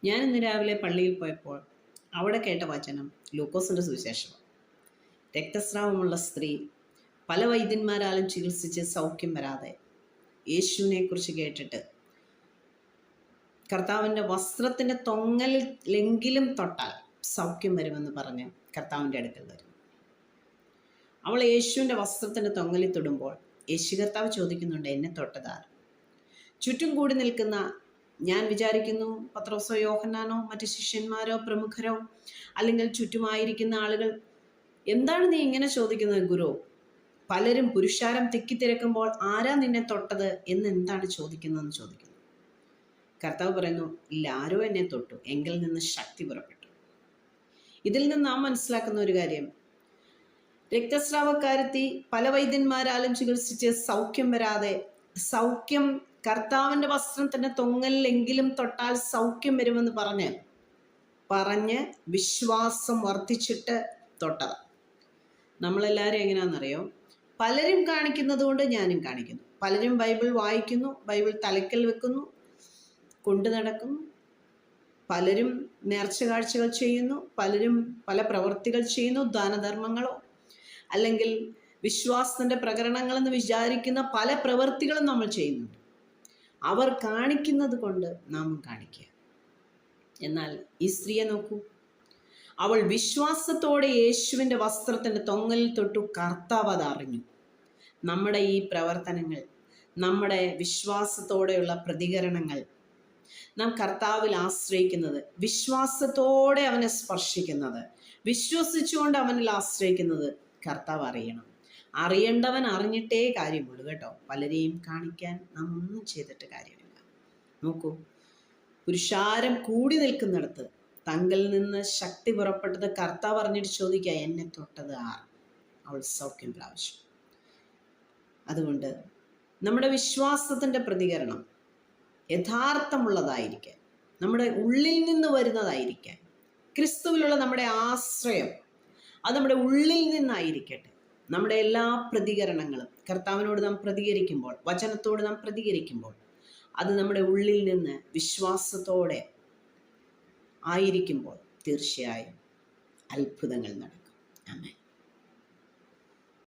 ഞാൻ ഇന്ന് രാവിലെ പള്ളിയിൽ പോയപ്പോൾ അവിടെ കേട്ട വചനം ലൂക്കോസിൻ്റെ സുവിശേഷം. രക്തസ്രാവമുള്ള സ്ത്രീ പല വൈദ്യന്മാരാലും ചികിത്സിച്ച് സൗഖ്യം വരാതെ യേശുവിനെ കുറിച്ച് കേട്ടിട്ട് കർത്താവിൻ്റെ വസ്ത്രത്തിൻ്റെ തൊങ്ങലെങ്കിലും തൊട്ടാൽ സൗഖ്യം വരുമെന്ന് പറഞ്ഞ് കർത്താവിൻ്റെ അടുക്കൽ വരുന്നു. അവൾ യേശുവിൻ്റെ വസ്ത്രത്തിൻ്റെ തൊങ്ങലിൽ തൊടുമ്പോൾ യേശു കർത്താവ് ചോദിക്കുന്നുണ്ട്, എന്നെ തൊട്ടതാർ? ചുറ്റും കൂടി നിൽക്കുന്ന, ഞാൻ വിചാരിക്കുന്നു പത്രോസോ യോഹന്നാനോ മറ്റ് ശിഷ്യന്മാരോ പ്രമുഖരോ അല്ലെങ്കിൽ ചുറ്റുമായിരിക്കുന്ന ആളുകൾ, എന്താണ് നീ ഇങ്ങനെ ചോദിക്കുന്നത് ഗുരു? പലരും പുരുഷാരം തിക്കിത്തിരക്കുമ്പോൾ ആരാ നിന്നെ തൊട്ടത് എന്ന് എന്താണ് ചോദിക്കുന്നതെന്ന് ചോദിക്കുന്നു. കർത്താവ് പറയുന്നു, ഇല്ല, ആരോ എന്നെ തൊട്ടു, എങ്കിൽ നിന്ന് ശക്തി പുറപ്പെട്ടു. ഇതിൽ നിന്ന് നാം മനസ്സിലാക്കുന്ന ഒരു കാര്യം, രക്തസ്രാവക്കാരത്തി പല വൈദ്യന്മാരാലും ചികിത്സിച്ച് സൗഖ്യം വരാതെ സൗഖ്യം കർത്താവിൻ്റെ വസ്ത്രത്തിൻ്റെ തൊങ്ങലിലെങ്കിലും തൊട്ടാൽ സൗഖ്യം വരുമെന്ന് പറഞ്ഞ് വിശ്വാസം വർദ്ധിച്ചിട്ട് തൊട്ടത്. നമ്മളെല്ലാവരും എങ്ങനെയാണെന്നറിയോ? പലരും കാണിക്കുന്നത് കൊണ്ട് ഞാനും കാണിക്കുന്നു. പലരും ബൈബിൾ വായിക്കുന്നു, ബൈബിൾ തലയ്ക്കൽ വെക്കുന്നു, കൊണ്ടു നടക്കുന്നു. പലരും നേർച്ച കാഴ്ചകൾ ചെയ്യുന്നു, പലരും പല പ്രവൃത്തികൾ ചെയ്യുന്നു, ദാനധർമ്മങ്ങളോ അല്ലെങ്കിൽ വിശ്വാസത്തിൻ്റെ പ്രകടനങ്ങളെന്ന് വിചാരിക്കുന്ന പല പ്രവൃത്തികളും നമ്മൾ ചെയ്യുന്നുണ്ട്. അവർ കാണിക്കുന്നത് കൊണ്ട് നാം കാണിക്കുക. എന്നാൽ ഈ സ്ത്രീയെ നോക്കൂ, അവൾ വിശ്വാസത്തോടെ യേശുവിൻ്റെ വസ്ത്രത്തിൻ്റെ തൊങ്ങലിൽ തൊട്ടു. കർത്താവ് അത് അറിഞ്ഞു. നമ്മുടെ ഈ പ്രവർത്തനങ്ങൾ, നമ്മുടെ വിശ്വാസത്തോടെയുള്ള പ്രതികരണങ്ങൾ, നാം കർത്താവിൽ ആശ്രയിക്കുന്നത്, വിശ്വാസത്തോടെ അവനെ സ്പർശിക്കുന്നത്, വിശ്വസിച്ചുകൊണ്ട് അവനിൽ ആശ്രയിക്കുന്നത് കർത്താവ് അറിയണം. അറിയേണ്ടവൻ അറിഞ്ഞിട്ടേ കാര്യമുള്ളൂ കേട്ടോ. പലരെയും കാണിക്കാൻ നാം ഒന്നും ചെയ്തിട്ട് കാര്യമില്ല. നോക്കൂ, പുരുഷാരം കൂടി നിൽക്കുന്നിടത്ത് തങ്കിൽ നിന്ന് ശക്തി പുറപ്പെട്ടത് കർത്താവ് അറിഞ്ഞിട്ട് ചോദിക്കുക, എന്നെ തൊട്ടത് ആർ? അവൾ സൗഖ്യം പ്രാപിച്ചു. അതുകൊണ്ട് നമ്മുടെ വിശ്വാസത്തിൻ്റെ പ്രതികരണം യഥാർത്ഥമുള്ളതായിരിക്കാൻ, നമ്മുടെ ഉള്ളിൽ നിന്ന് വരുന്നതായിരിക്കാൻ, ക്രിസ്തുവിലുള്ള നമ്മുടെ ആശ്രയം അത് നമ്മുടെ ഉള്ളിൽ നിന്നായിരിക്കട്ടെ. നമ്മുടെ എല്ലാ പ്രതികരണങ്ങളും കർത്താവിനോട് നാം പ്രതികരിക്കുമ്പോൾ, വചനത്തോട് നാം പ്രതികരിക്കുമ്പോൾ, അത് നമ്മുടെ ഉള്ളിൽ നിന്ന് വിശ്വാസത്തോടെ ആയിരിക്കുമ്പോൾ തീർച്ചയായും അത്ഭുതങ്ങൾ നടക്കും. ആമേൻ.